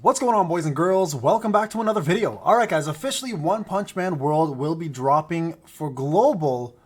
What's going on, boys and girls? Welcome back to another video. Alright guys, officially One Punch Man World will be dropping for global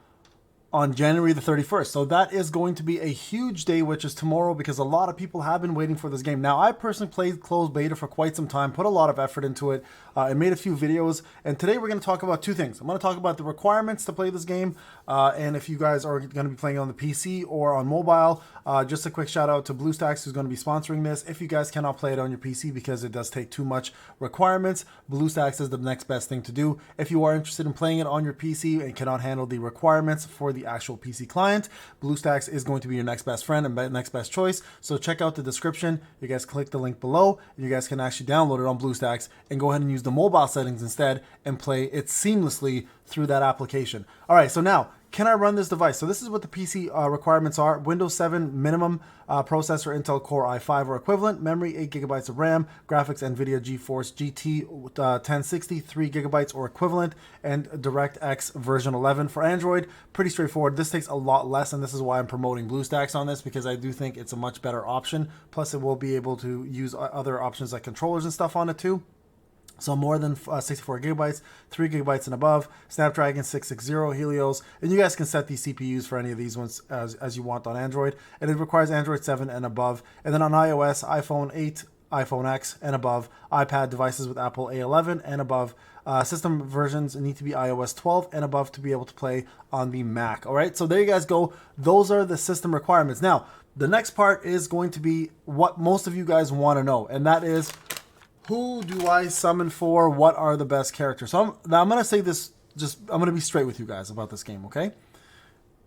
on January the 31st. So that is going to be a huge day, which is tomorrow, because a lot of people have been waiting for this game. Now, I personally played closed beta for quite some time, put a lot of effort into it, and made a few videos. And today we're going to talk about two things. I'm going to talk about the requirements to play this game, and if you guys are going to be playing on the PC or on mobile. Just a quick shout out to BlueStacks, who's going to be sponsoring this. If you guys cannot play it on your PC because it does take too much requirements, BlueStacks is the next best thing to do. If you are interested in playing it on your PC and cannot handle the requirements for the actual PC client, BlueStacks is going to be your next best friend and next best choice. So check out the description. You guys click the link below. You guys can actually download it on BlueStacks and go ahead and use the mobile settings instead and play it seamlessly through that application. All right, so now, can I run this device? So this is what the PC requirements are. Windows 7 minimum processor, Intel Core i5 or equivalent, memory 8 gigabytes of RAM, graphics NVIDIA GeForce GT 1060, 3 gigabytes or equivalent, and DirectX version 11 for Android. Pretty straightforward. This takes a lot less, and this is why I'm promoting BlueStacks on this, because I do think it's a much better option. Plus, it will be able to use other options like controllers and stuff on it too. So more than 64 gigabytes, 3 gigabytes and above, Snapdragon 660 Helios, and you guys can set these CPUs for any of these ones as you want on Android, and it requires Android 7 and above. And then on iOS, iPhone 8, iPhone X and above, iPad devices with Apple A11 and above. System versions need to be iOS 12 and above to be able to play on the Mac. All right, so there you guys go. Those are the system requirements. Now, the next part is going to be what most of you guys want to know, and that is, who do I summon for? What are the best characters? So I'm going to say this, I'm going to be straight with you guys about this game, okay?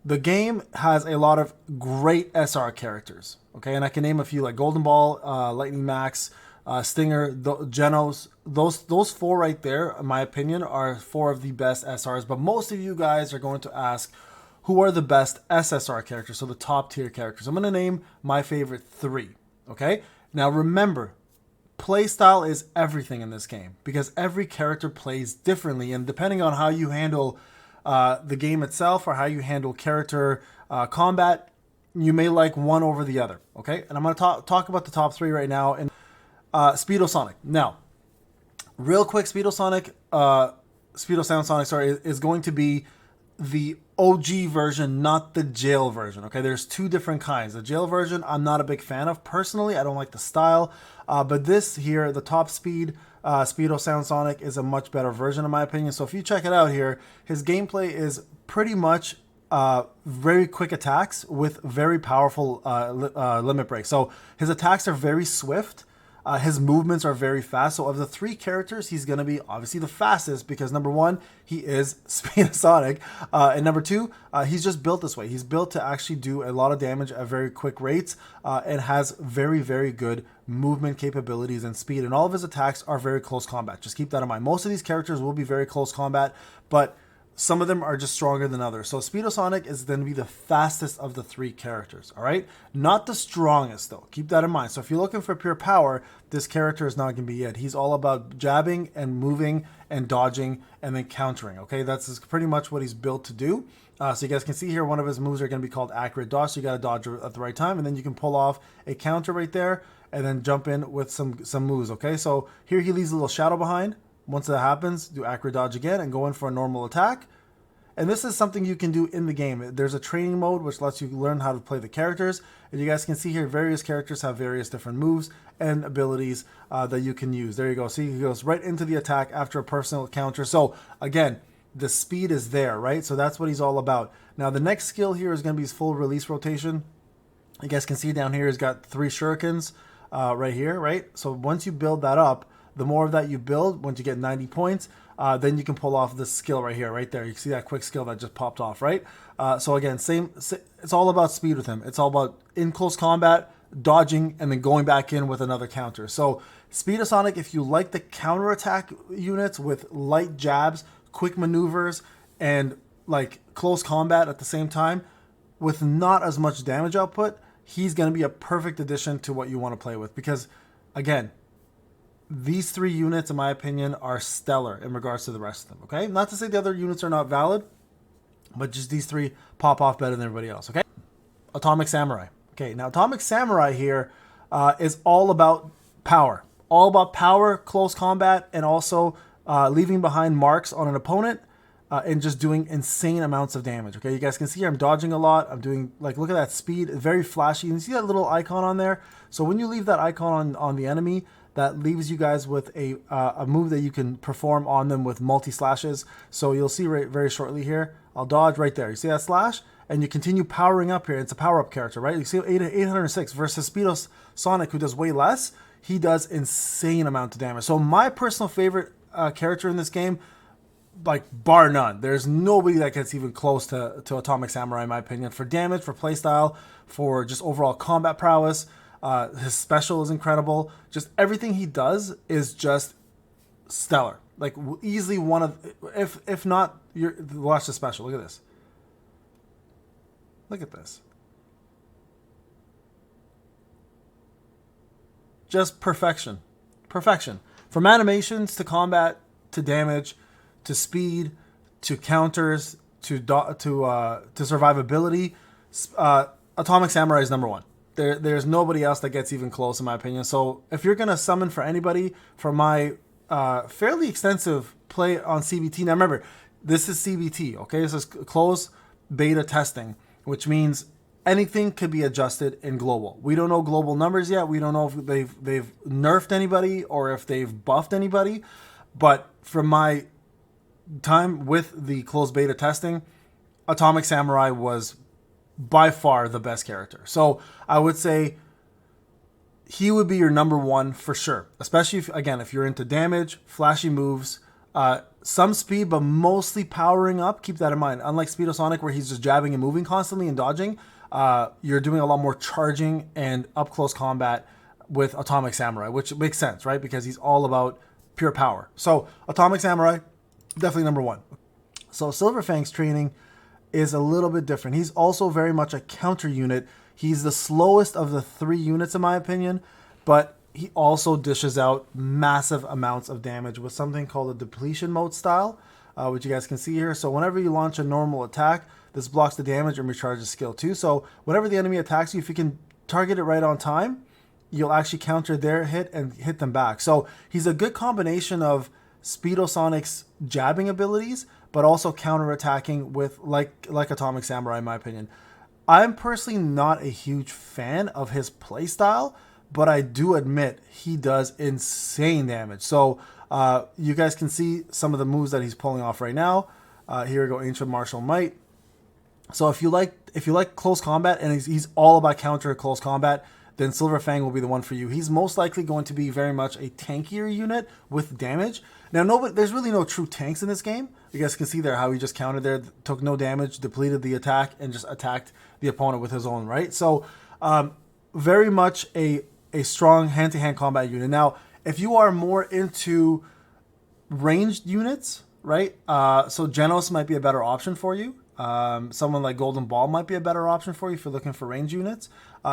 The game has a lot of great SR characters, okay? And I can name a few like Golden Ball, Lightning Max, Stinger, Genos. Those four right there, in my opinion, are four of the best SRs. But most of you guys are going to ask, who are the best SSR characters? So the top tier characters. I'm going to name my favorite three, okay? Now remember, playstyle is everything in this game, because every character plays differently, and depending on how you handle the game itself or how you handle character combat, you may like one over the other, okay? And I'm going to talk about the top three right now. And Speedo Sonic. Now, real quick, Speedo Sound Sonic, sorry, is going to be the OG version, not the jail version, okay? There's two different kinds. The jail version, I'm not a big fan of. Personally, I don't like the style. But this here, the top speed Speedo Sound Sonic, is a much better version in my opinion. So if you check it out here, his gameplay is pretty much very quick attacks with very powerful limit breaks. So his attacks are very swift. His movements are very fast. So of the three characters, he's going to be obviously the fastest, because number one, he is Speedo Sonic. And number two, he's just built this way. He's built to actually do a lot of damage at very quick rates, and has very, very good movement capabilities and speed. And all of his attacks are very close combat. Just keep that in mind. Most of these characters will be very close combat, but some of them are just stronger than others. So Speedo Sonic is going to be the fastest of the three characters, all right? Not the strongest, though. Keep that in mind. So if you're looking for pure power, this character is not going to be it. He's all about jabbing and moving and dodging and then countering, okay? That's pretty much what he's built to do. So you guys can see here, one of his moves are going to be called accurate dodge. So you got to dodge at the right time, and then you can pull off a counter right there and then jump in with some moves, okay? So here he leaves a little shadow behind. Once that happens, do accurate dodge again and go in for a normal attack. And this is something you can do in the game. There's a training mode which lets you learn how to play the characters. And you guys can see here, various characters have various different moves and abilities that you can use. There you go. See, he goes right into the attack after a personal counter. So again, the speed is there, right? So that's what he's all about. Now the next skill here is going to be his full release rotation. You guys can see down here, he's got 3 shurikens right here, right? So once you build that up, the more of that you build, once you get 90 points, then you can pull off this skill right here, right there. You can see that quick skill that just popped off, right? So again, it's all about speed with him. It's all about in close combat, dodging, and then going back in with another counter. So Speedo Sonic, if you like the counterattack units with light jabs, quick maneuvers, and like close combat at the same time, with not as much damage output, he's going to be a perfect addition to what you want to play with. Because, again, these three units, in my opinion, are stellar in regards to the rest of them, okay? Not to say the other units are not valid, but just these three pop off better than everybody else, okay? Atomic Samurai. Okay, now Atomic Samurai here is all about power. all about power, close combat, and also leaving behind marks on an opponent and just doing insane amounts of damage. Okay, you guys can see here I'm dodging a lot. I'm doing, like, look at that speed, very flashy. You see that little icon on there? So when you leave that icon on the enemy, that leaves you guys with a move that you can perform on them with multi-slashes. So you'll see very shortly here, I'll dodge right there. You see that slash? And you continue powering up here. It's a power-up character, right? You see 806 versus Speedo Sonic, who does way less. He does insane amount of damage. So my personal favorite character in this game, like bar none, there's nobody that gets even close to Atomic Samurai in my opinion. For damage, for playstyle, for just overall combat prowess. His special is incredible. Just everything he does is just stellar. Like easily one of, if not, watch the special. Look at this. Look at this. Just perfection. Perfection. From animations to combat to damage to speed to counters to survivability. Atomic Samurai is number one. There's nobody else that gets even close in my opinion. So if you're going to summon for anybody from my fairly extensive play on CBT, now remember, this is CBT, okay? This is closed beta testing, which means anything could be adjusted in global. We don't know global numbers yet. We don't know if they've nerfed anybody or if they've buffed anybody. But from my time with the closed beta testing, Atomic Samurai was by far the best character. So I would say he would be your number one for sure. Especially if you're into damage, flashy moves, some speed, but mostly powering up. Keep that in mind. Unlike Speedo Sonic, where he's just jabbing and moving constantly and dodging, you're doing a lot more charging and up close combat with Atomic Samurai, which makes sense, right? Because he's all about pure power. So Atomic Samurai, definitely number one. So Silver Fang's training is a little bit different. He's also very much a counter unit. He's the slowest of the three units in my opinion, but he also dishes out massive amounts of damage with something called a depletion mode style, which you guys can see here. So whenever you launch a normal attack, this blocks the damage and recharges skill too. So whenever the enemy attacks you, if you can target it right on time, you'll actually counter their hit and hit them back. So he's a good combination of Speedo Sonic's jabbing abilities, but also counter-attacking with like Atomic Samurai in my opinion. I'm personally not a huge fan of his playstyle, but I do admit he does insane damage. So you guys can see some of the moves that he's pulling off right now. Here we go, Ancient Martial Might. So if you like close combat and he's all about counter close combat, then Silver Fang will be the one for you. He's most likely going to be very much a tankier unit with damage. Now, there's really no true tanks in this game. You guys can see there how he just countered there, took no damage, depleted the attack, and just attacked the opponent with his own, right? So very much a strong hand-to-hand combat unit. Now, if you are more into ranged units, right? So Genos might be a better option for you. Someone like Golden Ball might be a better option for you if you're looking for range units.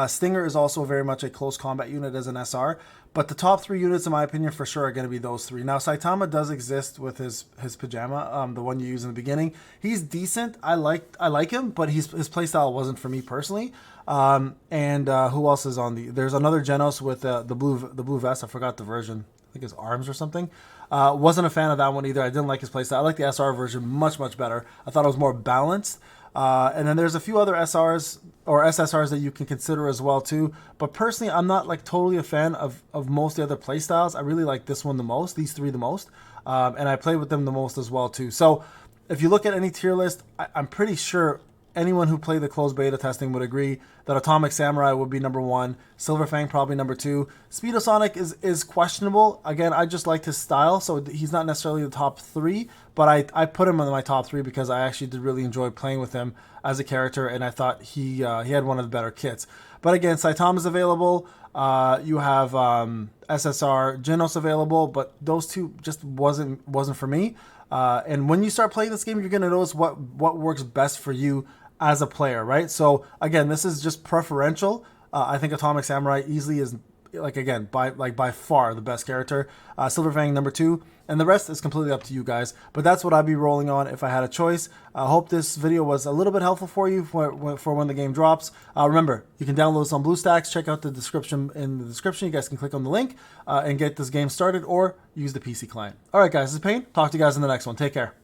Stinger is also very much a close combat unit as an SR, but the top three units in my opinion for sure are going to be those three. Now Saitama does exist with his pajama, the one you use in the beginning. He's decent. I like him, but his playstyle wasn't for me personally. Who else is on there's another Genos with the blue vest. I forgot the version. I think it's Arms or something. Wasn't a fan of that one either. I didn't like his playstyle. I like the SR version much better. I thought it was more balanced. And then there's a few other SRs or SSRs that you can consider as well too. But personally, I'm not like totally a fan of most of the other playstyles. I really like this one the most, these three the most. And I play with them the most as well too. So if you look at any tier list, I'm pretty sure anyone who played the closed beta testing would agree that Atomic Samurai would be number one. Silver Fang probably number two. Speedo Sonic is questionable. Again, I just liked his style, so he's not necessarily the top three, but I put him in my top three because I actually did really enjoy playing with him as a character, and I thought he had one of the better kits. But again, Saitama's available. You have SSR Genos available, but those two just wasn't for me. And when you start playing this game, you're gonna notice what works best for you as a player, right? So again, this is just preferential. I think Atomic Samurai easily is by far the best character. Silver Fang number two. and the rest is completely up to you guys. But that's what I'd be rolling on if I had a choice. I hope this video was a little bit helpful for you for when the game drops. Remember, you can download this on BlueStacks. Check out the description. In the description, you guys can click on the link and get this game started, or use the PC client. All right, guys, this is Payne. Talk to you guys in the next one. Take care.